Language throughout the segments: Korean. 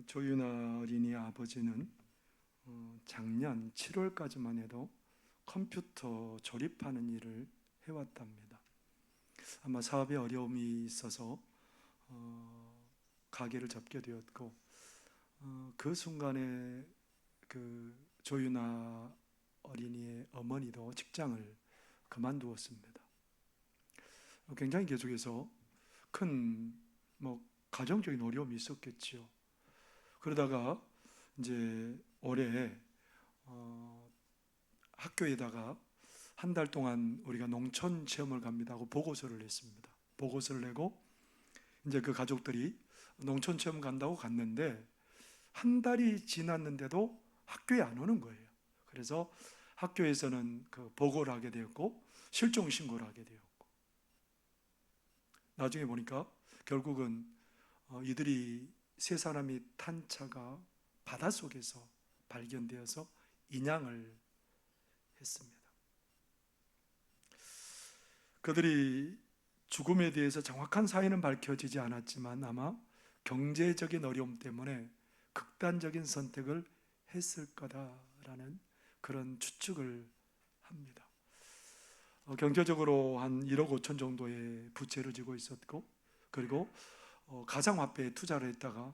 조윤아 어린이의 아버지는 작년 7월까지만 해도 컴퓨터 조립하는 일을 해왔답니다. 아마 사업에 어려움이 있어서 가게를 접게 되었고, 그 순간에 그 조윤아 어린이의 어머니도 직장을 그만두었습니다. 굉장히 계속해서 큰 가정적인 어려움이 있었겠지요. 그러다가 이제 올해 학교에다가 한 달 동안 우리가 농촌 체험을 갑니다 하고 보고서를 냈습니다. 보고서를 내고 이제 그 가족들이 농촌 체험 간다고 갔는데 한 달이 지났는데도 학교에 안 오는 거예요. 그래서 학교에서는 그 보고를 하게 되었고 실종 신고를 하게 되었고, 나중에 보니까 결국은 이들이 세 사람이 탄 차가 바닷속에서 발견되어서 인양을 했습니다. 그들이 죽음에 대해서 정확한 사인은 밝혀지지 않았지만 아마 경제적인 어려움 때문에 극단적인 선택을 했을 거다라는 그런 추측을 합니다. 경제적으로 한 1억 5천 정도의 부채를 지고 있었고, 그리고 가상화폐에 투자를 했다가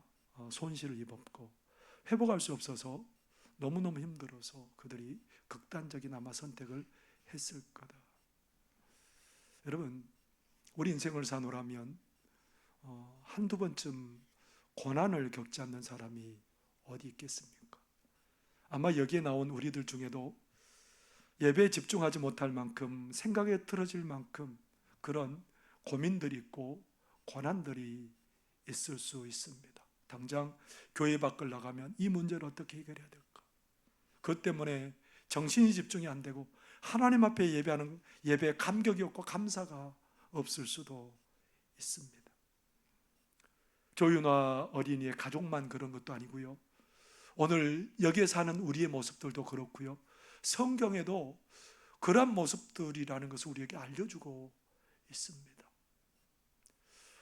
손실을 입었고, 회복할 수 없어서 너무너무 힘들어서 그들이 극단적인 아마 선택을 했을 거다. 여러분, 우리 인생을 사노라면 한두 번쯤 고난을 겪지 않는 사람이 어디 있겠습니까? 아마 여기에 나온 우리들 중에도 예배에 집중하지 못할 만큼, 생각에 틀어질 만큼 그런 고민들이 있고 고난들이 있을 수 있습니다. 당장 교회 밖을 나가면 이 문제를 어떻게 해결해야 될까? 그것 때문에 정신이 집중이 안 되고 하나님 앞에 예배하는 예배에 감격이 없고 감사가 없을 수도 있습니다. 조윤아 어린이의 가족만 그런 것도 아니고요, 오늘 여기에 사는 우리의 모습들도 그렇고요, 성경에도 그러한 모습들이라는 것을 우리에게 알려주고 있습니다.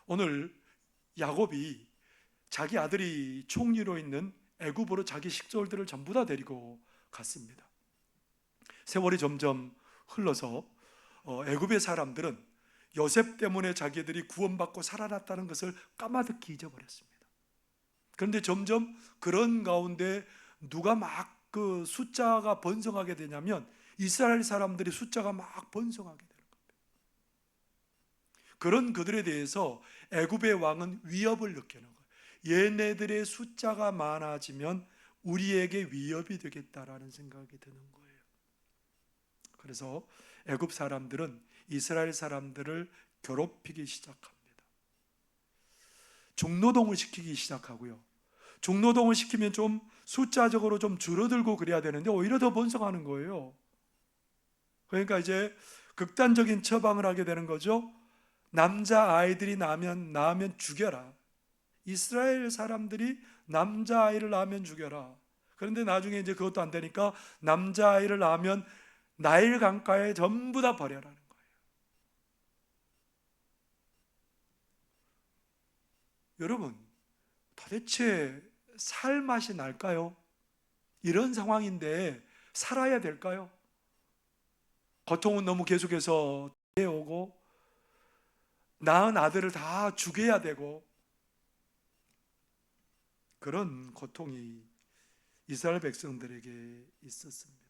오늘 야곱이 자기 아들이 총리로 있는 애굽으로 자기 식솔들을 전부 다 데리고 갔습니다. 세월이 점점 흘러서 애굽의 사람들은 요셉 때문에 자기들이 구원받고 살아났다는 것을 까마득히 잊어버렸습니다. 그런데 점점 그런 가운데 누가 막 그 숫자가 번성하게 되냐면 이스라엘 사람들이 숫자가 막 번성하게 되는 겁니다. 그런 그들에 대해서 애굽의 왕은 위협을 느끼는 거예요. 얘네들의 숫자가 많아지면 우리에게 위협이 되겠다라는 생각이 드는 거예요. 그래서 애굽 사람들은 이스라엘 사람들을 괴롭히기 시작합니다. 중노동을 시키기 시작하고요, 중노동을 시키면 좀 숫자적으로 좀 줄어들고 그래야 되는데 오히려 더 번성하는 거예요. 그러니까 이제 극단적인 처방을 하게 되는 거죠. 남자 아이들이 낳으면 죽여라. 이스라엘 사람들이 남자 아이를 낳으면 죽여라. 그런데 나중에 이제 그것도 안 되니까 남자 아이를 낳으면 나일 강가에 전부 다 버려라는 거예요. 여러분, 도대체 살 맛이 날까요? 이런 상황인데 살아야 될까요? 고통은 너무 계속해서 해오고 낳은 아들을 다 죽여야 되고, 그런 고통이 이스라엘 백성들에게 있었습니다.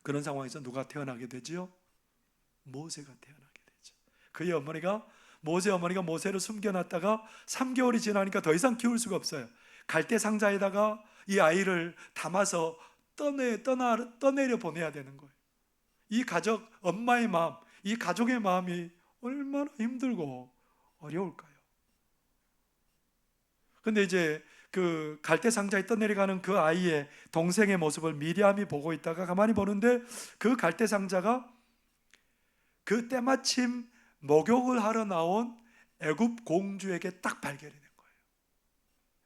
그런 상황에서 누가 태어나게 되지요? 모세가 태어나게 되죠. 그의 어머니가 모세 어머니가 모세를 숨겨놨다가 3개월이 지나니까 더 이상 키울 수가 없어요. 갈대 상자에다가 이 아이를 담아서 떠내려 보내야 되는 거예요. 이 가족, 엄마의 마음, 이 가족의 마음이 얼마나 힘들고 어려울까요? 근데 이제 그 갈대 상자에 떠내려가는 그 아이의 동생의 모습을 미리암이 보고 있다가 가만히 보는데 그 갈대 상자가 그 때마침 목욕을 하러 나온 애굽 공주에게 딱 발견이 된 거예요.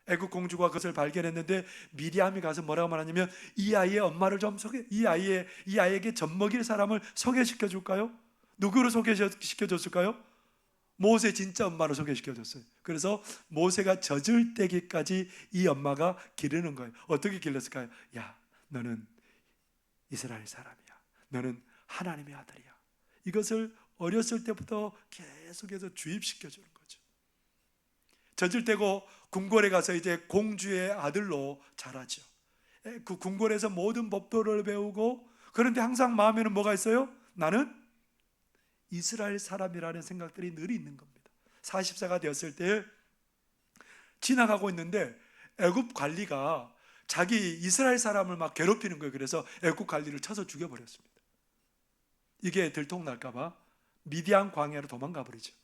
애굽 공주가 그것을 발견했는데 미리암이 가서 뭐라고 말하냐면 이 아이의 엄마를 좀 이 아이에게 젖 먹일 사람을 소개시켜 줄까요? 누구를 소개시켜 줬을까요? 모세 진짜 엄마를 소개시켜줬어요. 그래서 모세가 젖을 때기까지 이 엄마가 기르는 거예요. 어떻게 길렀을까요? 야, 너는 이스라엘 사람이야. 너는 하나님의 아들이야. 이것을 어렸을 때부터 계속해서 주입시켜주는 거죠. 젖을 떼고 궁궐에 가서 이제 공주의 아들로 자라죠. 그 궁궐에서 모든 법도를 배우고, 그런데 항상 마음에는 뭐가 있어요? 나는 이스라엘 사람이라는 생각들이 늘 있는 겁니다. 40세가 되었을 때 지나가고 있는데 애굽 관리가 자기 이스라엘 사람을 막 괴롭히는 거예요. 그래서 애굽 관리를 쳐서 죽여버렸습니다. 이게 들통날까 봐 미디안 광야로 도망가 버리죠.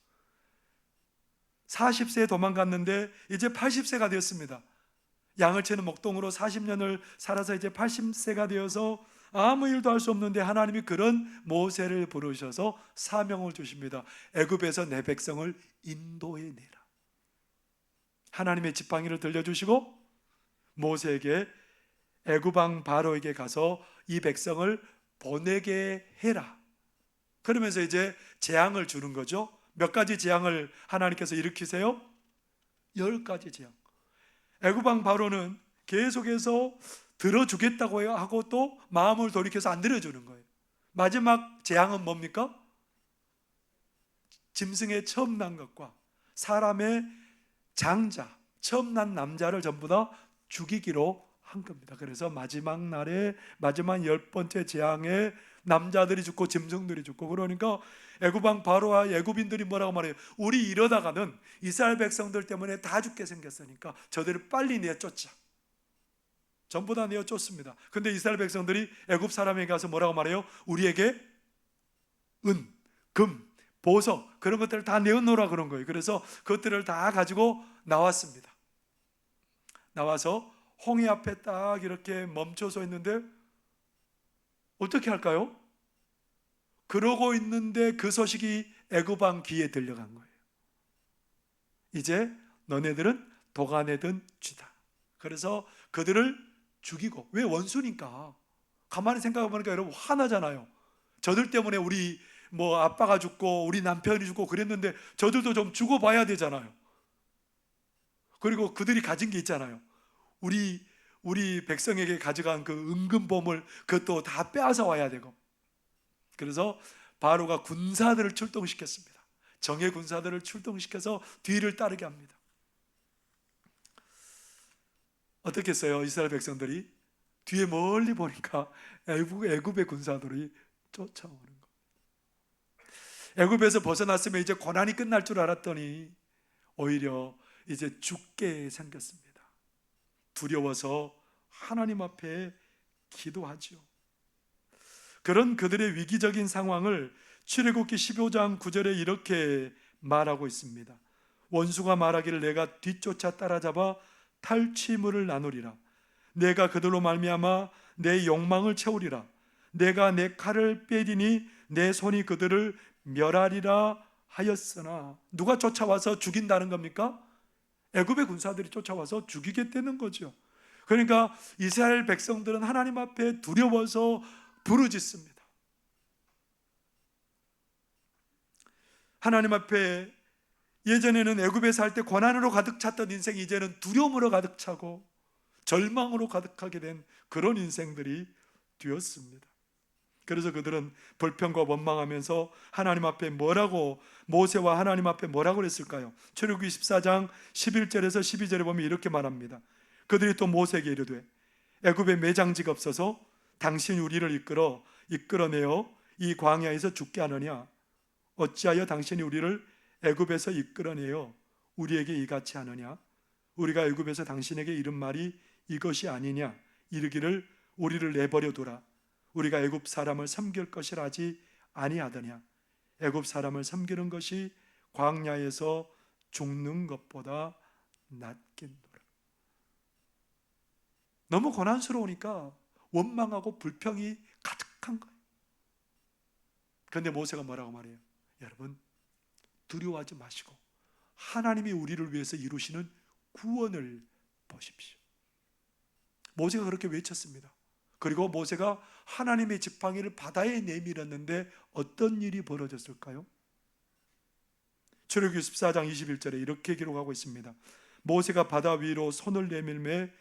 40세에 도망갔는데 이제 80세가 되었습니다. 양을 치는 목동으로 40년을 살아서 이제 80세가 되어서 아무 일도 할 수 없는데 하나님이 그런 모세를 부르셔서 사명을 주십니다. 애굽에서 내 백성을 인도해내라. 하나님의 지팡이를 들려주시고 모세에게 애굽 왕 바로에게 가서 이 백성을 보내게 해라. 그러면서 이제 재앙을 주는 거죠. 몇 가지 재앙을 하나님께서 일으키세요? 10가지 재앙. 애굽 왕 바로는 계속해서 들어주겠다고 하고 또 마음을 돌이켜서 안 들어주는 거예요. 마지막 재앙은 뭡니까? 짐승의 처음 난 것과 사람의 장자, 처음 난 남자를 전부 다 죽이기로 한 겁니다. 그래서 마지막 날에 마지막 10번째 재앙에 남자들이 죽고 짐승들이 죽고, 그러니까 애굽 왕 바로와 애굽인들이 뭐라고 말해요? 우리 이러다가는 이스라엘 백성들 때문에 다 죽게 생겼으니까 저들을 빨리 내쫓자. 전부 다 내쫓습니다. 근데 이스라엘 백성들이 애굽 사람에게 가서 뭐라고 말해요? 우리에게 은, 금, 보석 그런 것들을 다 내어놓으라 그런 거예요. 그래서 그것들을 다 가지고 나왔습니다. 나와서 홍해 앞에 딱 이렇게 멈춰서 있는데 어떻게 할까요? 그러고 있는데 그 소식이 애굽 왕 귀에 들려간 거예요. 이제 너네들은 도가내든 쥐다. 그래서 그들을 죽이고, 왜 원수니까. 가만히 생각해 보니까 여러분 화나잖아요. 저들 때문에 우리 뭐 아빠가 죽고 우리 남편이 죽고 그랬는데 저들도 좀 죽어봐야 되잖아요. 그리고 그들이 가진 게 있잖아요. 우리 백성에게 가져간 그 은근보물 그것도 다 빼앗아 와야 되고. 그래서 바로가 군사들을 출동시켰습니다. 정예 군사들을 출동시켜서 뒤를 따르게 합니다. 어떻게 했어요? 이스라엘 백성들이 뒤에 멀리 보니까 애굽의 군사들이 쫓아오는 거예요. 애굽에서 벗어났으면 이제 고난이 끝날 줄 알았더니 오히려 이제 죽게 생겼습니다. 두려워서 하나님 앞에 기도하죠. 그런 그들의 위기적인 상황을 출애굽기 15장 9절에 이렇게 말하고 있습니다. 원수가 말하기를 내가 뒤쫓아 따라잡아 탈취물을 나누리라. 내가 그들로 말미암아 내 욕망을 채우리라. 내가 내 칼을 빼리니 내 손이 그들을 멸하리라 하였으나. 누가 쫓아와서 죽인다는 겁니까? 애굽의 군사들이 쫓아와서 죽이겠다는 거죠. 그러니까 이스라엘 백성들은 하나님 앞에 두려워서 부르짖습니다. 하나님 앞에 예전에는 애굽에 살 때 고난으로 가득 찼던 인생이 이제는 두려움으로 가득 차고 절망으로 가득하게 된 그런 인생들이 되었습니다. 그래서 그들은 불평과 원망하면서 하나님 앞에 뭐라고, 모세와 하나님 앞에 뭐라고 그랬을까요? 출애굽기 14장 11절에서 12절에 보면 이렇게 말합니다. 그들이 또 모세에게 이르되 애굽에 매장지가 없어서 당신이 우리를 이끌어내어 이 광야에서 죽게 하느냐? 어찌하여 당신이 우리를 애굽에서 이끌어내어 우리에게 이같이 하느냐? 우리가 애굽에서 당신에게 이른 말이 이것이 아니냐? 이르기를 우리를 내버려 두라. 우리가 애굽 사람을 섬길 것이라 하지 아니하더냐? 애굽 사람을 섬기는 것이 광야에서 죽는 것보다 낫겠노라. 너무 고난스러우니까 원망하고 불평이 가득한 거예요. 그런데 모세가 뭐라고 말해요? 여러분 두려워하지 마시고 하나님이 우리를 위해서 이루시는 구원을 보십시오. 모세가 그렇게 외쳤습니다. 그리고 모세가 하나님의 지팡이를 바다에 내밀었는데 어떤 일이 벌어졌을까요? 출애굽기 14장 21절에 이렇게 기록하고 있습니다. 모세가 바다 위로 손을 내밀매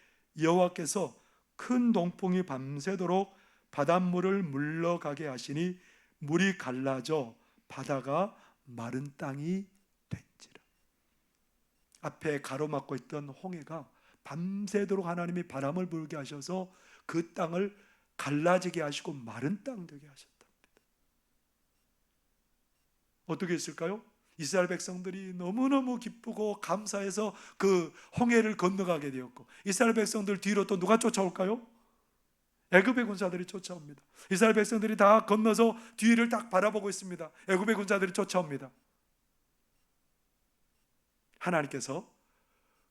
여호와께서 큰 동풍이 밤새도록 바닷물을 물러가게 하시니 물이 갈라져 바다가 마른 땅이 된지라. 앞에 가로막고 있던 홍해가 밤새도록 하나님이 바람을 불게 하셔서 그 땅을 갈라지게 하시고 마른 땅 되게 하셨답니다. 어떻게 했을까요? 이스라엘 백성들이 너무너무 기쁘고 감사해서 그 홍해를 건너가게 되었고, 이스라엘 백성들 뒤로 또 누가 쫓아올까요? 애굽의 군사들이 쫓아옵니다. 이스라엘 백성들이 다 건너서 뒤를 딱 바라보고 있습니다. 애굽의 군사들이 쫓아옵니다. 하나님께서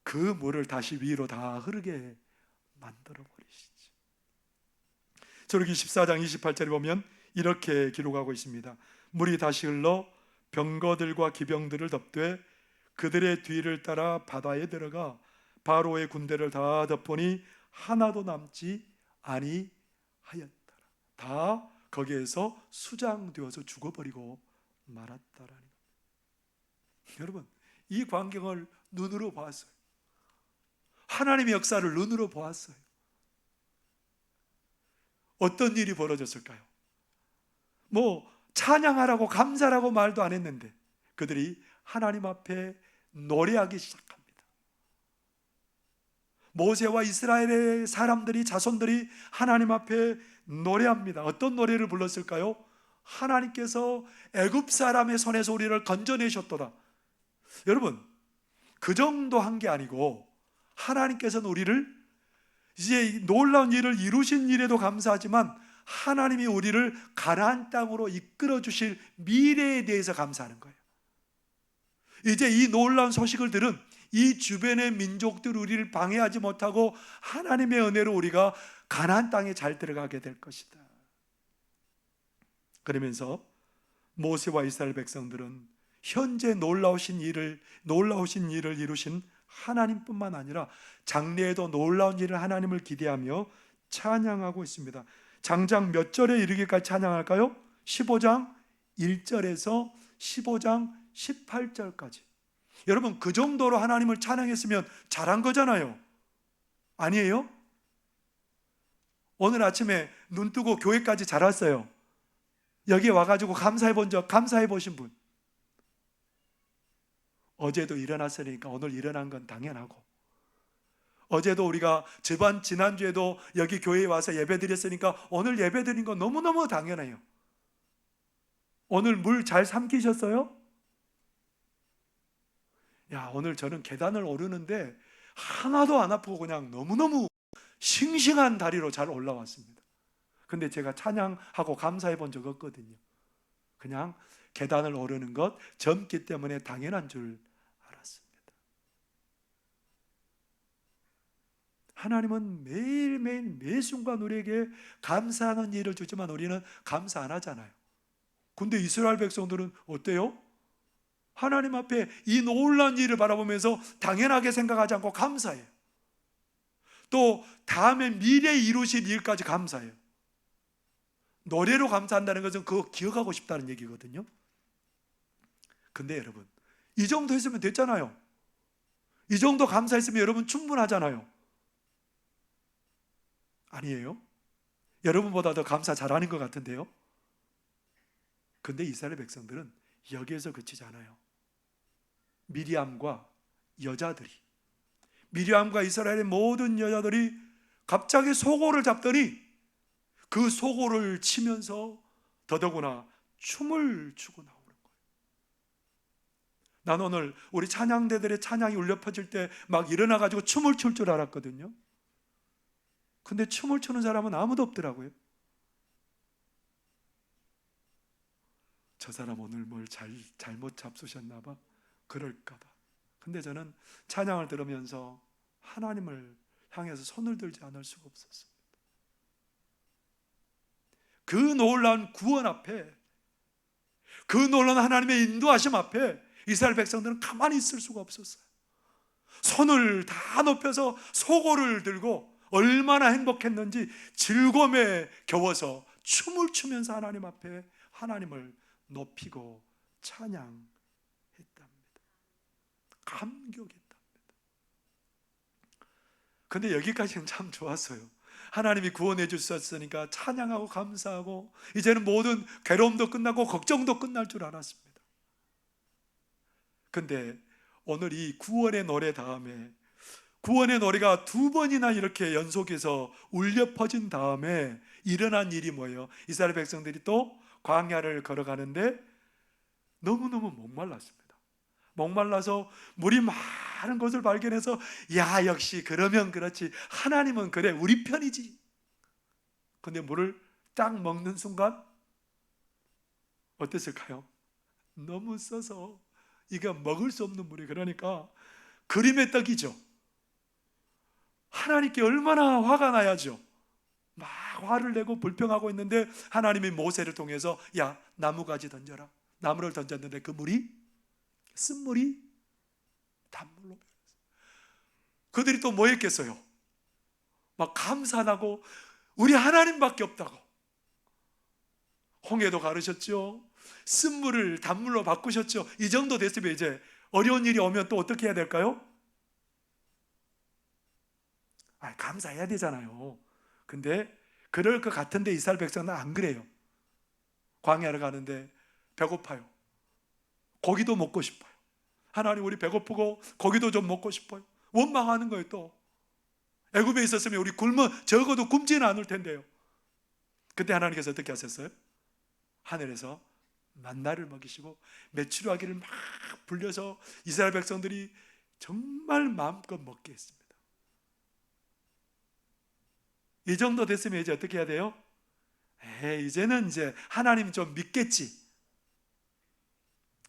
그 물을 다시 위로 다 흐르게 만들어 버리시죠. 출애굽기 14장 28절에 보면 이렇게 기록하고 있습니다. 물이 다시 흘러 병거들과 기병들을 덮되 그들의 뒤를 따라 바다에 들어가 바로의 군대를 다 덮으니 하나도 남지 아니하였더라. 다 거기에서 수장되어서 죽어버리고 말았다라는 겁니다. 여러분, 이 광경을 눈으로 보았어요. 하나님의 역사를 눈으로 보았어요. 어떤 일이 벌어졌을까요? 찬양하라고 감사라고 말도 안 했는데 그들이 하나님 앞에 노래하기 시작합니다. 모세와 이스라엘의 사람들이, 자손들이 하나님 앞에 노래합니다. 어떤 노래를 불렀을까요? 하나님께서 애굽 사람의 손에서 우리를 건져내셨도다. 여러분, 그 정도 한 게 아니고 하나님께서는 우리를 이제 놀라운 일을 이루신 일에도 감사하지만 하나님이 우리를 가나안 땅으로 이끌어 주실 미래에 대해서 감사하는 거예요. 이제 이 놀라운 소식을 들은 이 주변의 민족들 우리를 방해하지 못하고 하나님의 은혜로 우리가 가나안 땅에 잘 들어가게 될 것이다. 그러면서 모세와 이스라엘 백성들은 현재 놀라우신 일을 이루신 하나님뿐만 아니라 장래에도 놀라운 일을 하나님을 기대하며 찬양하고 있습니다. 장장 몇 절에 이르기까지 찬양할까요? 15장 1절에서 15장 18절까지. 여러분, 그 정도로 하나님을 찬양했으면 잘한 거잖아요. 아니에요? 오늘 아침에 눈 뜨고 교회까지 잘 왔어요. 여기에 와가지고 감사해 보신 분. 어제도 일어났으니까 오늘 일어난 건 당연하고, 어제도 우리가 지난주에도 여기 교회에 와서 예배 드렸으니까 오늘 예배 드린 건 너무너무 당연해요. 오늘 물 잘 삼키셨어요? 오늘 저는 계단을 오르는데 하나도 안 아프고 그냥 너무너무 싱싱한 다리로 잘 올라왔습니다. 근데 제가 찬양하고 감사해 본 적 없거든요. 그냥 계단을 오르는 것 젊기 때문에 당연한 줄 알았습니다. 하나님은 매일매일 매 순간 우리에게 감사하는 일을 주지만 우리는 감사 안 하잖아요. 근데 이스라엘 백성들은 어때요? 하나님 앞에 이 놀라운 일을 바라보면서 당연하게 생각하지 않고 감사해요. 또 다음에 미래에 이루실 일까지 감사해요. 노래로 감사한다는 것은 그거 기억하고 싶다는 얘기거든요. 근데 여러분, 이 정도 했으면 됐잖아요. 이 정도 감사했으면 여러분 충분하잖아요. 아니에요? 여러분보다 더 감사 잘하는 것 같은데요. 근데 이스라엘 백성들은 여기에서 그치지 않아요. 미리암과 이스라엘의 모든 여자들이 갑자기 소고를 잡더니 그 소고를 치면서 더더구나 춤을 추고 나오는 거예요. 난 오늘 우리 찬양대들의 찬양이 울려 퍼질 때 막 일어나가지고 춤을 출 줄 알았거든요. 근데 춤을 추는 사람은 아무도 없더라고요. 저 사람 오늘 뭘 잘못 잡수셨나 봐, 그럴까 봐. 근데 저는 찬양을 들으면서 하나님을 향해서 손을 들지 않을 수가 없었습니다. 그 놀라운 구원 앞에, 그 놀라운 하나님의 인도하심 앞에 이스라엘 백성들은 가만히 있을 수가 없었어요. 손을 다 높여서 소고를 들고 얼마나 행복했는지 즐거움에 겨워서 춤을 추면서 하나님 앞에 하나님을 높이고 찬양했답니다. 감격했답니다. 근데 여기까지는 참 좋았어요. 하나님이 구원해 주셨으니까 찬양하고 감사하고 이제는 모든 괴로움도 끝나고 걱정도 끝날 줄 알았습니다. 근데 오늘 이 구원의 노래 다음에 구원의 노래가 두 번이나 이렇게 연속해서 울려 퍼진 다음에 일어난 일이 뭐예요? 이스라엘 백성들이 또 광야를 걸어가는데 너무너무 목말랐습니다. 목말라서 물이 많은 곳을 발견해서 야, 역시 그러면 그렇지, 하나님은 그래 우리 편이지. 근데 물을 딱 먹는 순간 어땠을까요? 너무 써서 이거 먹을 수 없는 물이, 그러니까 그림의 떡이죠. 하나님께 얼마나 화가 나야죠. 막 화를 내고 불평하고 있는데 하나님이 모세를 통해서 야, 나무가지 던져라. 나무를 던졌는데 그 물이, 쓴물이 단물로 변했어요. 그들이 또 뭐 했겠어요? 막 감사하고 우리 하나님밖에 없다고. 홍해도 가르셨죠. 쓴물을 단물로 바꾸셨죠. 이 정도 됐으면 이제 어려운 일이 오면 또 어떻게 해야 될까요? 감사해야 되잖아요. 근데 그럴 것 같은데 이스라엘 백성은 안 그래요. 광야를 가는데 배고파요. 고기도 먹고 싶어요. 하나님, 우리 배고프고 고기도 좀 먹고 싶어요. 원망하는 거예요. 또 애굽에 있었으면 우리 적어도 굶지는 않을 텐데요. 그때 하나님께서 어떻게 하셨어요? 하늘에서 만나를 먹이시고 메추라기를 막 불려서 이스라엘 백성들이 정말 마음껏 먹게 했습니다. 이 정도 됐으면 이제 어떻게 해야 돼요? 이제는 이제 하나님 좀 믿겠지.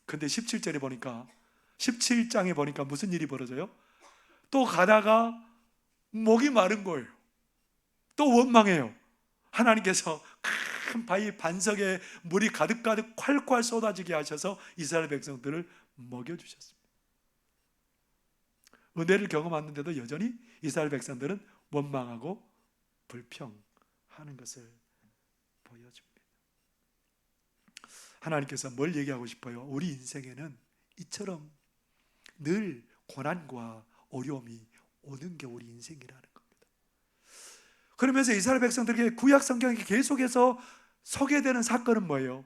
근데 17절에 보니까, 17장에 보니까 무슨 일이 벌어져요? 또 가다가 목이 마른 거예요. 또 원망해요. 하나님께서 큰 바위 반석에 물이 가득가득 콸콸 쏟아지게 하셔서 이스라엘 백성들을 먹여주셨습니다. 은혜를 경험하는데도 여전히 이스라엘 백성들은 원망하고 불평하는 것을 보여줍니다. 하나님께서 뭘 얘기하고 싶어요? 우리 인생에는 이처럼 늘 고난과 어려움이 오는 게 우리 인생이라는 겁니다. 그러면서 이스라엘 백성들에게 구약 성경에 계속해서 소개되는 사건은 뭐예요?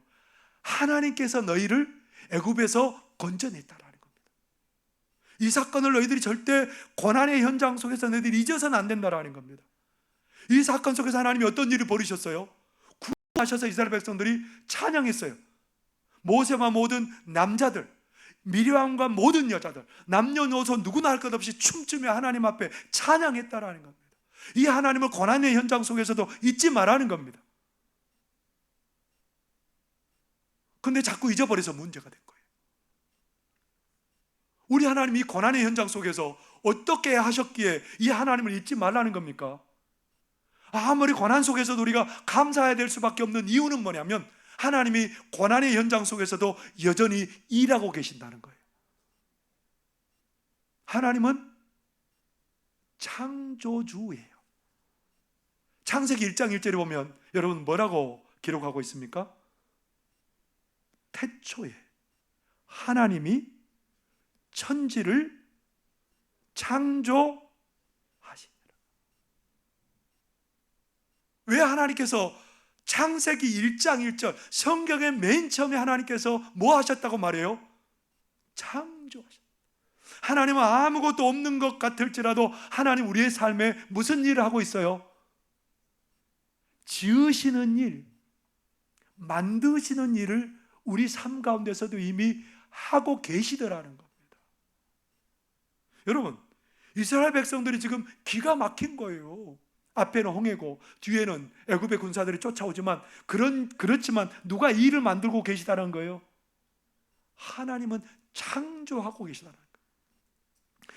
하나님께서 너희를 애굽에서 건져냈다라는 겁니다. 이 사건을 너희들이 절대 고난의 현장 속에서 너희들이 잊어서는 안 된다라는 겁니다. 이 사건 속에서 하나님이 어떤 일을 벌이셨어요? 구원하셔서 이스라엘 백성들이 찬양했어요. 모세와 모든 남자들, 미리암과 모든 여자들, 남녀노소 누구나 할 것 없이 춤추며 하나님 앞에 찬양했다라는 겁니다. 이 하나님을 고난의 현장 속에서도 잊지 말라는 겁니다. 근데 자꾸 잊어버려서 문제가 된 거예요. 우리 하나님이 고난의 현장 속에서 어떻게 하셨기에 이 하나님을 잊지 말라는 겁니까? 아무리 고난 속에서도 우리가 감사해야 될 수밖에 없는 이유는 뭐냐면 하나님이 고난의 현장 속에서도 여전히 일하고 계신다는 거예요. 하나님은 창조주예요. 창세기 1장 1절에 보면 여러분 뭐라고 기록하고 있습니까? 태초에 하나님이 천지를 창조하시니라. 왜 하나님께서 창세기 1장 1절 성경의 맨 처음에 하나님께서 뭐 하셨다고 말해요? 창조하셨다. 하나님은 아무것도 없는 것 같을지라도 하나님 우리의 삶에 무슨 일을 하고 있어요? 지으시는 일, 만드시는 일을 우리 삶 가운데서도 이미 하고 계시더라는 겁니다. 여러분, 이스라엘 백성들이 지금 기가 막힌 거예요. 앞에는 홍해고 뒤에는 애굽의 군사들이 쫓아오지만 그렇지만 누가 이 일을 만들고 계시다는 거예요? 하나님은 창조하고 계시다는 거예요.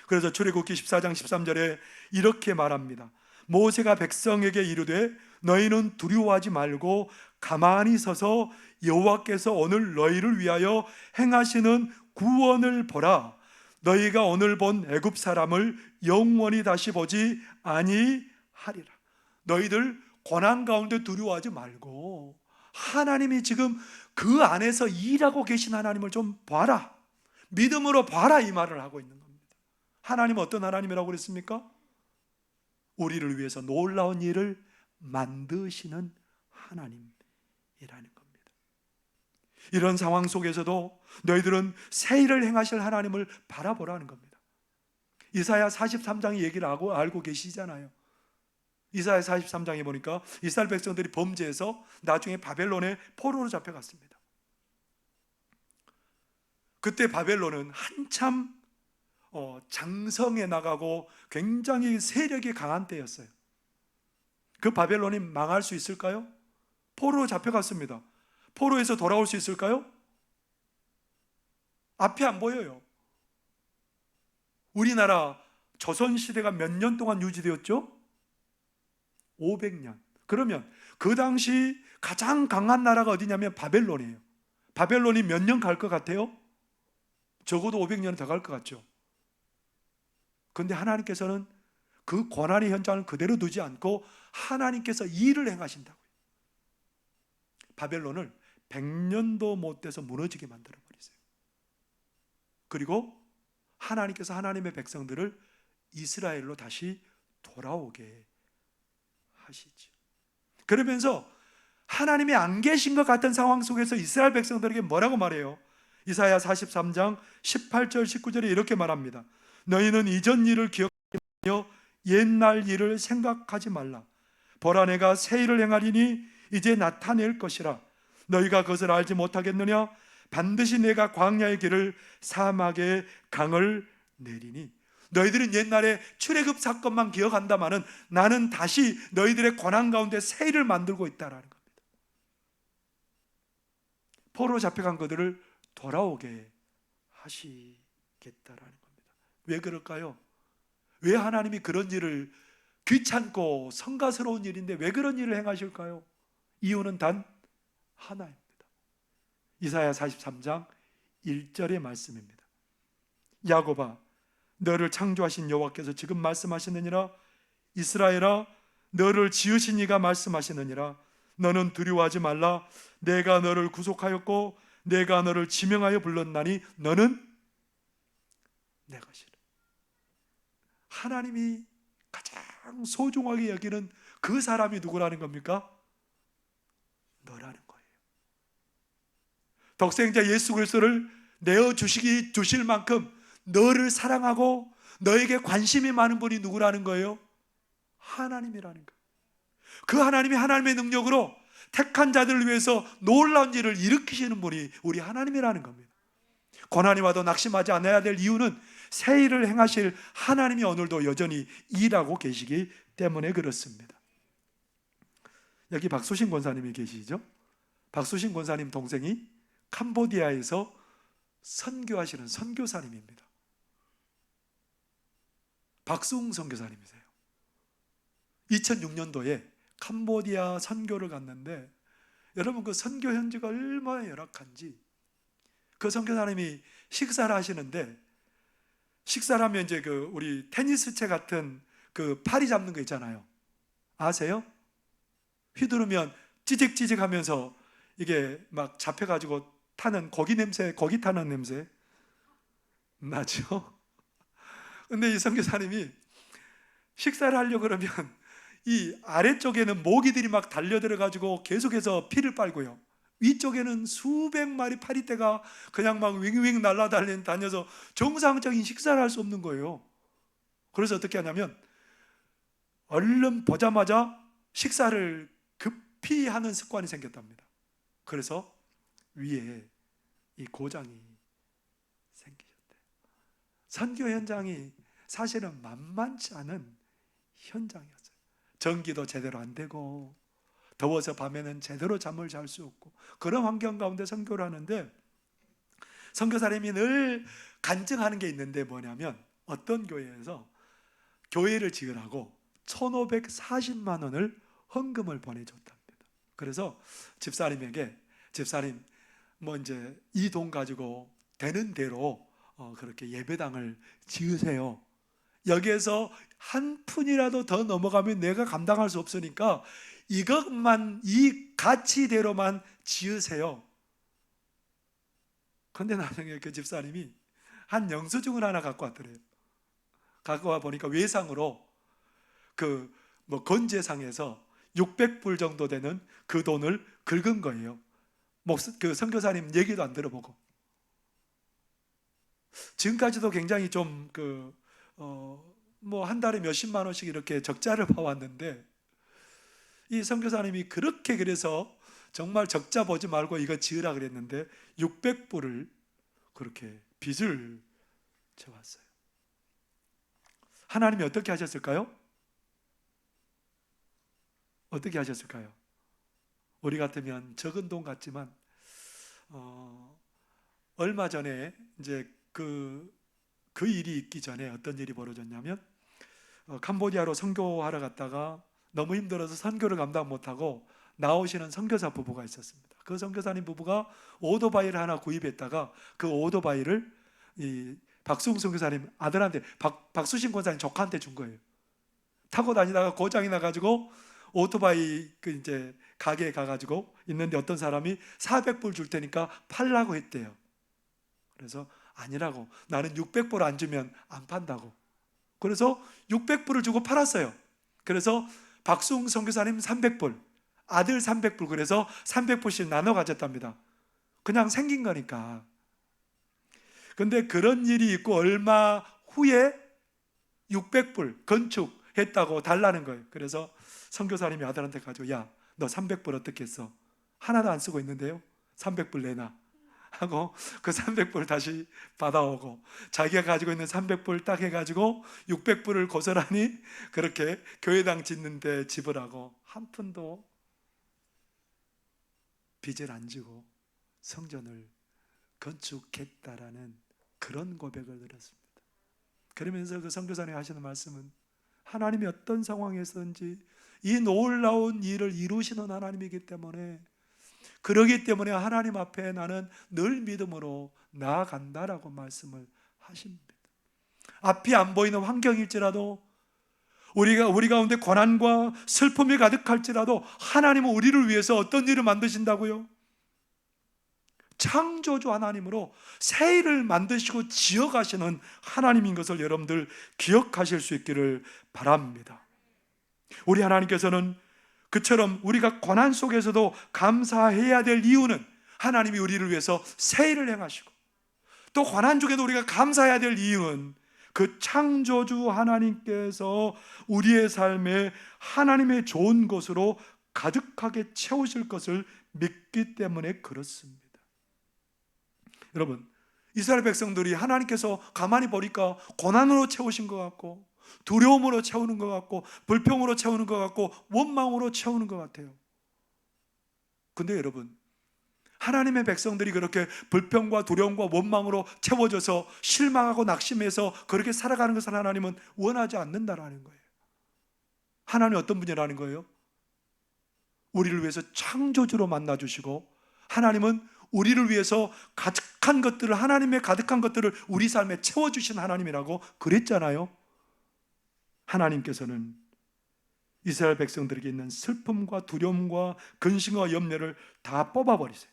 그래서 출애굽기 14장 13절에 이렇게 말합니다. 모세가 백성에게 이르되 너희는 두려워하지 말고 가만히 서서 여호와께서 오늘 너희를 위하여 행하시는 구원을 보라. 너희가 오늘 본 애굽 사람을 영원히 다시 보지 아니하리라. 너희들 고난 가운데 두려워하지 말고 하나님이 지금 그 안에서 일하고 계신 하나님을 좀 봐라. 믿음으로 봐라, 이 말을 하고 있는 겁니다. 하나님은 어떤 하나님이라고 그랬습니까? 우리를 위해서 놀라운 일을 만드시는 하나님이라는 겁니다. 이런 상황 속에서도 너희들은 새 일을 행하실 하나님을 바라보라는 겁니다. 이사야 43장의 얘기를 알고 계시잖아요. 이사야 43장에 보니까 이스라엘 백성들이 범죄해서 나중에 바벨론의 포로로 잡혀갔습니다. 그때 바벨론은 한참 장성해 나가고 굉장히 세력이 강한 때였어요. 그 바벨론이 망할 수 있을까요? 포로로 잡혀갔습니다. 포로에서 돌아올 수 있을까요? 앞이 안 보여요. 우리나라 조선시대가 몇 년 동안 유지되었죠? 500년. 그러면 그 당시 가장 강한 나라가 어디냐면 바벨론이에요. 바벨론이 몇 년 갈 것 같아요? 적어도 500년 더 갈 것 같죠. 그런데 하나님께서는 그 고난의 현장을 그대로 두지 않고 하나님께서 일을 행하신다고요. 바벨론을 100년도 못 돼서 무너지게 만들어 버리세요. 그리고 하나님께서 하나님의 백성들을 이스라엘로 다시 돌아오게 하시죠. 그러면서 하나님이 안 계신 것 같은 상황 속에서 이스라엘 백성들에게 뭐라고 말해요? 이사야 43장 18절 19절에 이렇게 말합니다. 너희는 이전 일을 기억하며 옛날 일을 생각하지 말라. 보라, 내가 새 일을 행하리니 이제 나타낼 것이라. 너희가 그것을 알지 못하겠느냐? 반드시 내가 광야의 길을 사막의 강을 내리니. 너희들은 옛날에 출애굽 사건만 기억한다마는 나는 다시 너희들의 고난 가운데 새 일을 만들고 있다라는 겁니다. 포로로 잡혀간 그들을 돌아오게 하시겠다라는 겁니다. 왜 그럴까요? 왜 하나님이 그런 일을, 귀찮고 성가스러운 일인데 왜 그런 일을 행하실까요? 이유는 단 하나입니다. 이사야 43장 1절의 말씀입니다. 야곱아, 너를 창조하신 여호와께서 지금 말씀하시느니라. 이스라엘아, 너를 지으신 이가 말씀하시느니라. 너는 두려워하지 말라. 내가 너를 구속하였고 내가 너를 지명하여 불렀나니 너는 내 것이라. 하나님이 가장 소중하게 여기는 그 사람이 누구라는 겁니까? 너라는 거예요. 독생자 예수 그리스도를 주실 만큼 너를 사랑하고 너에게 관심이 많은 분이 누구라는 거예요? 하나님이라는 거예요. 그 하나님이 하나님의 능력으로 택한 자들을 위해서 놀라운 일을 일으키시는 분이 우리 하나님이라는 겁니다. 고난이 와도 낙심하지 않아야 될 이유는 새 일을 행하실 하나님이 오늘도 여전히 일하고 계시기 때문에 그렇습니다. 여기 박수신 권사님이 계시죠? 박수신 권사님 동생이 캄보디아에서 선교하시는 선교사님입니다. 박수웅 선교사님이세요. 2006년도에 캄보디아 선교를 갔는데 여러분, 그 선교 현지가 얼마나 열악한지. 그 선교사님이 식사를 하시는데, 식사를 하면 이제 그 우리 테니스채 같은 그 파리 잡는 거 있잖아요. 아세요? 휘두르면 찌직찌직 하면서 이게 막 잡혀가지고 타는 고기 냄새, 고기 타는 냄새 나죠? 근데 이 선교사님이 식사를 하려고 그러면 이 아래쪽에는 모기들이 막 달려들어가지고 계속해서 피를 빨고요. 위쪽에는 수백 마리 파리떼가 그냥 막 윙윙 날아다녀서 정상적인 식사를 할 수 없는 거예요. 그래서 어떻게 하냐면 얼른 보자마자 식사를 급히 하는 습관이 생겼답니다. 그래서 위에 이 고장이 생기셨대요. 선교 현장이 사실은 만만치 않은 현장이었어요. 전기도 제대로 안 되고 더워서 밤에는 제대로 잠을 잘 수 없고 그런 환경 가운데 선교를 하는데, 선교사님이 늘 간증하는 게 있는데 뭐냐면 어떤 교회에서 교회를 지으라고 1,540만 원을 헌금을 보내줬답니다. 그래서 집사님에게, 집사님 뭐 이제 이 돈 가지고 되는 대로 그렇게 예배당을 지으세요. 여기에서 한 푼이라도 더 넘어가면 내가 감당할 수 없으니까 이것만, 이 가치대로만 지으세요. 그런데 나중에 그 집사님이 한 영수증을 하나 갖고 왔더래요. 가까워 보니까 외상으로 그 뭐 건재상에서 600불 정도 되는 그 돈을 긁은 거예요. 그 선교사님 얘기도 안 들어보고. 지금까지도 굉장히 좀 뭐 한 달에 몇십만 원씩 이렇게 적자를 봐왔는데, 이 선교사님이 그렇게 그래서 정말 적자 보지 말고 이거 지으라 그랬는데 600불을 그렇게 빚을 져왔어요. 하나님이 어떻게 하셨을까요? 어떻게 하셨을까요? 우리 같으면 적은 돈 같지만 얼마 전에 이제 그 일이 있기 전에 어떤 일이 벌어졌냐면, 캄보디아로 선교하러 갔다가 너무 힘들어서 선교를 감당 못하고 나오시는 선교사 부부가 있었습니다. 그 선교사님 부부가 오토바이를 하나 구입했다가 그 오토바이를 이 박수웅 선교사님 아들한테, 박수신 권사님 조카한테 준 거예요. 타고 다니다가 고장이 나가지고 오토바이 이제 가게에 가가지고 있는데 어떤 사람이 400불 줄 테니까 팔라고 했대요. 그래서 아니라고, 나는 600불 안 주면 안 판다고. 그래서 600불을 주고 팔았어요. 그래서 박수웅 선교사님 300불, 아들 300불, 그래서 300불씩 나눠 가졌답니다. 그냥 생긴 거니까. 근데 그런 일이 있고 얼마 후에 600불 건축했다고 달라는 거예요. 그래서 선교사님이 아들한테 가지고, 야, 너 300불 어떻게 했어? 하나도 안 쓰고 있는데요? 300불 내놔 하고 그 300불 다시 받아오고, 자기가 가지고 있는 300불 딱 해가지고 600불을 고스란히 그렇게 교회당 짓는데 지불하고 한 푼도 빚을 안 지고 성전을 건축했다라는 그런 고백을 드렸습니다. 그러면서 그 선교사님이 하시는 말씀은, 하나님이 어떤 상황에서든지 이 놀라운 일을 이루시는 하나님이기 때문에, 그러기 때문에 하나님 앞에 나는 늘 믿음으로 나아간다라고 말씀을 하십니다. 앞이 안 보이는 환경일지라도, 우리 가운데 고난과 슬픔이 가득할지라도 하나님은 우리를 위해서 어떤 일을 만드신다고요? 창조주 하나님으로 새 일을 만드시고 지어가시는 하나님인 것을 여러분들 기억하실 수 있기를 바랍니다. 우리 하나님께서는 그처럼 우리가 고난 속에서도 감사해야 될 이유는, 하나님이 우리를 위해서 새 일을 행하시고, 또 고난 중에도 우리가 감사해야 될 이유는 그 창조주 하나님께서 우리의 삶에 하나님의 좋은 것으로 가득하게 채우실 것을 믿기 때문에 그렇습니다. 여러분, 이스라엘 백성들이 하나님께서 가만히 보니까 고난으로 채우신 것 같고, 두려움으로 채우는 것 같고, 불평으로 채우는 것 같고, 원망으로 채우는 것 같아요. 근데 여러분, 하나님의 백성들이 그렇게 불평과 두려움과 원망으로 채워져서 실망하고 낙심해서 그렇게 살아가는 것을 하나님은 원하지 않는다라는 거예요. 하나님은 어떤 분이라는 거예요? 우리를 위해서 창조주로 만나주시고, 하나님은 우리를 위해서 가득한 것들을, 하나님의 가득한 것들을 우리 삶에 채워주신 하나님이라고 그랬잖아요. 하나님께서는 이스라엘 백성들에게 있는 슬픔과 두려움과 근심과 염려를 다 뽑아버리세요.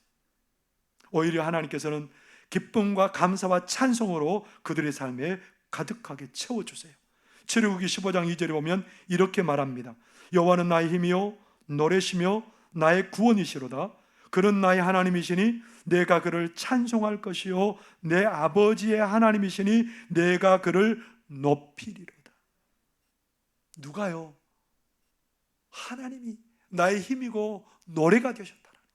오히려 하나님께서는 기쁨과 감사와 찬송으로 그들의 삶에 가득하게 채워주세요. 출애굽기 15장 2절에 보면 이렇게 말합니다. 여호와는 나의 힘이요 노래시며 나의 구원이시로다. 그는 나의 하나님이시니 내가 그를 찬송할 것이요 내 아버지의 하나님이시니 내가 그를 높이리로다. 누가요? 하나님이 나의 힘이고 노래가 되셨다는 겁니다.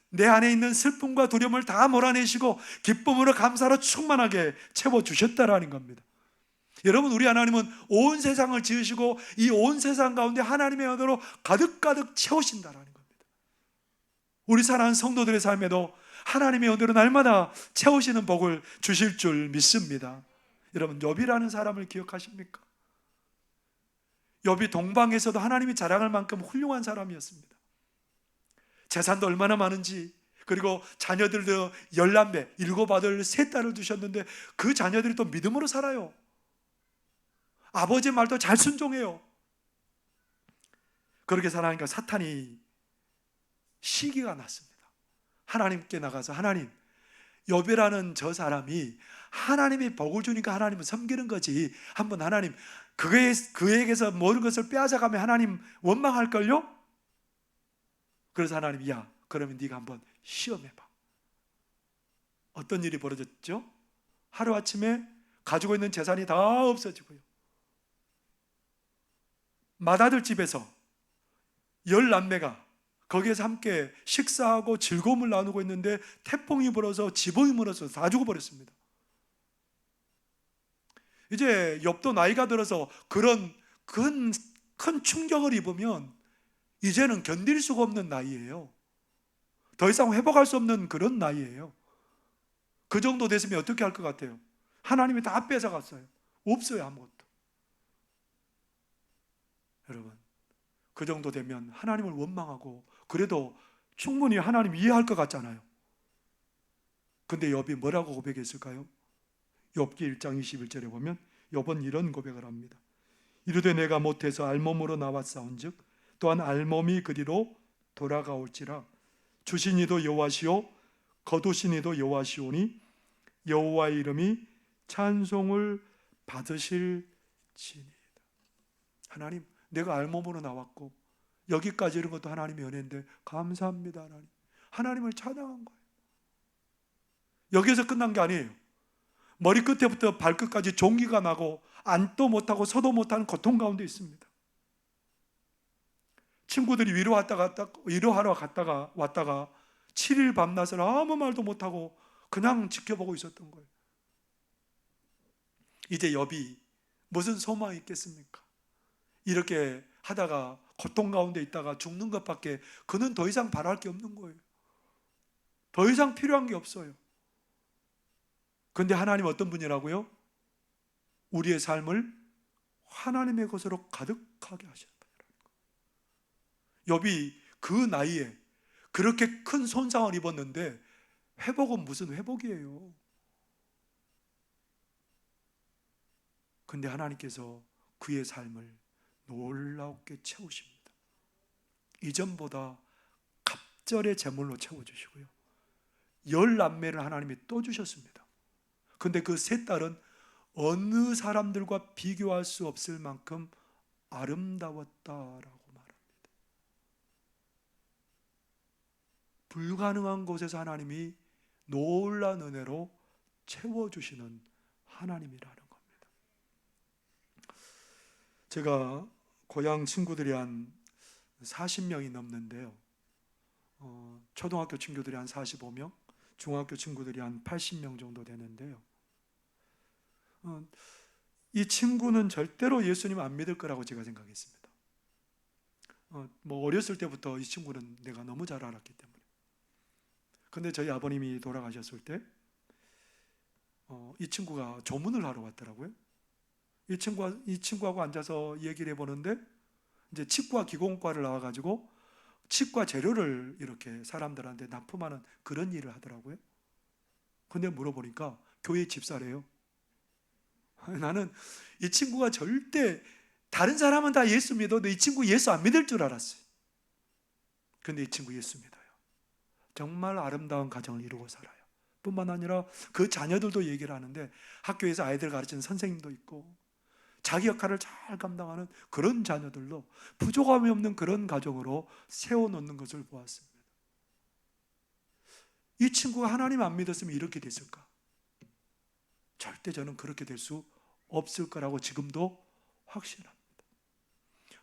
내 안에 있는 슬픔과 두려움을 다 몰아내시고 기쁨으로 감사로 충만하게 채워주셨다라는 겁니다. 여러분, 우리 하나님은 온 세상을 지으시고 이 온 세상 가운데 하나님의 은혜로 가득가득 채우신다라는 겁니다. 우리 사랑하는 성도들의 삶에도 하나님의 은혜로 날마다 채우시는 복을 주실 줄 믿습니다. 여러분, 욥이라는 사람을 기억하십니까? 욥이 동방에서도 하나님이 자랑할 만큼 훌륭한 사람이었습니다. 재산도 얼마나 많은지, 그리고 자녀들도 10남매, 7아들 3딸을 두셨는데 그 자녀들이 또 믿음으로 살아요. 아버지 말도 잘 순종해요. 그렇게 살아가니까 사탄이 시기가 났습니다. 하나님께 나가서, 하나님, 욥이라는 저 사람이 하나님이 복을 주니까 하나님을 섬기는 거지. 한번 하나님 그에게서 모든 것을 빼앗아가면 하나님 원망할걸요? 그래서 하나님이 야 그러면 네가 한번 시험해봐. 어떤 일이 벌어졌죠? 하루아침에 가지고 있는 재산이 다 없어지고요, 맏아들 집에서 10남매가 거기에서 함께 식사하고 즐거움을 나누고 있는데 태풍이 불어서 지붕이 무너져서 다 죽어버렸습니다. 이제 욥도 나이가 들어서 그런 큰 충격을 입으면 이제는 견딜 수가 없는 나이예요. 더 이상 회복할 수 없는 그런 나이예요. 그 정도 됐으면 어떻게 할 것 같아요? 하나님이 다 뺏어갔어요. 없어요, 아무것도. 여러분, 그 정도 되면 하나님을 원망하고 그래도 충분히 하나님 이해할 것 같잖아요. 근데 욥이 뭐라고 고백했을까요? 욥기 1장 21절에 보면 욥은 이런 고백을 합니다. 이르되 내가 못해서 알몸으로 나왔사온즉 또한 알몸이 그리로 돌아가올지라. 주신 이도 여호와시오 거두신 이도 여호와시오니 여호와의 이름이 찬송을 받으실지니이다. 하나님, 내가 알몸으로 나왔고 여기까지 이런 것도 하나님의 은혜인데 감사합니다. 하나님, 하나님을 찬양한 거예요. 여기에서 끝난 게 아니에요. 머리끝에부터 발끝까지 종기가 나고 앉도 못하고 서도 못하는 고통 가운데 있습니다. 친구들이 위로하러 갔다가 왔다가 7일 밤낮을 아무 말도 못하고 그냥 지켜보고 있었던 거예요. 이제 욥이 무슨 소망이 있겠습니까? 이렇게 하다가 고통 가운데 있다가 죽는 것밖에 그는 더 이상 바랄 게 없는 거예요. 더 이상 필요한 게 없어요. 그런데 하나님 어떤 분이라고요? 우리의 삶을 하나님의 것으로 가득하게 하셨다. 욥이 그 나이에 그렇게 큰 손상을 입었는데 회복은 무슨 회복이에요? 근데 하나님께서 그의 삶을 놀랍게 채우십니다. 이전보다 갑절의 제물로 채워주시고요, 10남매를 하나님이 또 주셨습니다. 근데 그 세 딸은 어느 사람들과 비교할 수 없을 만큼 아름다웠다라고 말합니다. 불가능한 곳에서 하나님이 놀라운 은혜로 채워주시는 하나님이라는 겁니다. 제가 고향 친구들이 한 40명이 넘는데요, 초등학교 친구들이 한 45명, 중학교 친구들이 한 80명 정도 되는데요, 이 친구는 절대로 예수님 안 믿을 거라고 제가 생각했습니다. 어렸을 때부터 이 친구는 내가 너무 잘 알았기 때문에. 근데 저희 아버님이 돌아가셨을 때 이 친구가 조문을 하러 왔더라고요. 이 친구하고 앉아서 얘기를 해보는데 이제 치과 기공과를 나와가지고 치과 재료를 이렇게 사람들한테 납품하는 그런 일을 하더라고요. 근데 물어보니까 교회 집사래요. 나는 이 친구가 절대 다른 사람은 다 예수 믿어도 이 친구 예수 안 믿을 줄 알았어요. 근데 이 친구 예수 믿어요. 정말 아름다운 가정을 이루고 살아요. 뿐만 아니라 그 자녀들도 얘기를 하는데 학교에서 아이들 가르치는 선생님도 있고 자기 역할을 잘 감당하는 그런 자녀들로 부족함이 없는 그런 가정으로 세워놓는 것을 보았습니다. 이 친구가 하나님 안 믿었으면 이렇게 됐을까? 절대 저는 그렇게 될 수 없을 거라고 지금도 확신합니다.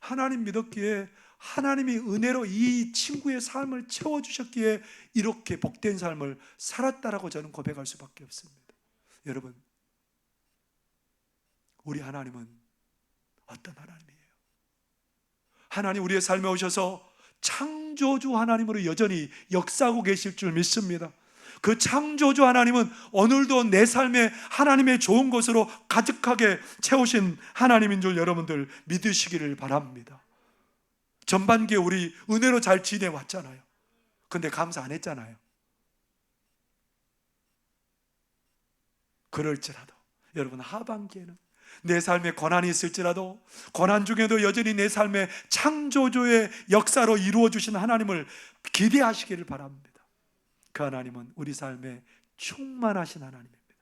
하나님 믿었기에 하나님이 은혜로 이 친구의 삶을 채워주셨기에 이렇게 복된 삶을 살았다라고 저는 고백할 수밖에 없습니다. 여러분, 우리 하나님은 어떤 하나님이에요? 하나님 우리의 삶에 오셔서 창조주 하나님으로 여전히 역사하고 계실 줄 믿습니다. 그 창조주 하나님은 오늘도 내 삶에 하나님의 좋은 것으로 가득하게 채우신 하나님인 줄 여러분들 믿으시기를 바랍니다. 전반기에 우리 은혜로 잘 지내왔잖아요. 근데 감사 안 했잖아요. 그럴지라도 여러분, 하반기에는 내 삶에 고난이 있을지라도 고난 중에도 여전히 내 삶에 창조주의 역사로 이루어주신 하나님을 기대하시기를 바랍니다. 그 하나님은 우리 삶에 충만하신 하나님입니다.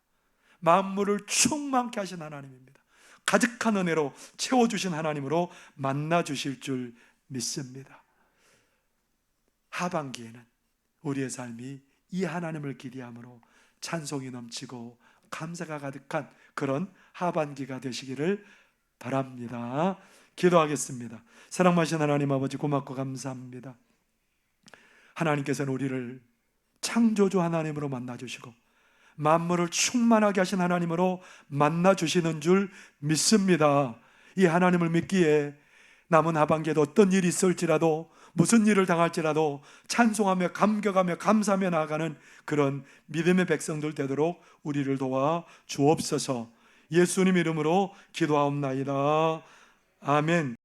만물을 충만케 하신 하나님입니다. 가득한 은혜로 채워주신 하나님으로 만나주실 줄 믿습니다. 하반기에는 우리의 삶이 이 하나님을 기대함으로 찬송이 넘치고 감사가 가득한 그런 하반기가 되시기를 바랍니다. 기도하겠습니다. 사랑하신 하나님 아버지, 고맙고 감사합니다. 하나님께서는 우리를 창조주 하나님으로 만나주시고 만물을 충만하게 하신 하나님으로 만나주시는 줄 믿습니다. 이 하나님을 믿기에 남은 하반기에도 어떤 일이 있을지라도, 무슨 일을 당할지라도 찬송하며 감격하며 감사하며 나아가는 그런 믿음의 백성들 되도록 우리를 도와 주옵소서. 예수님 이름으로 기도하옵나이다. 아멘.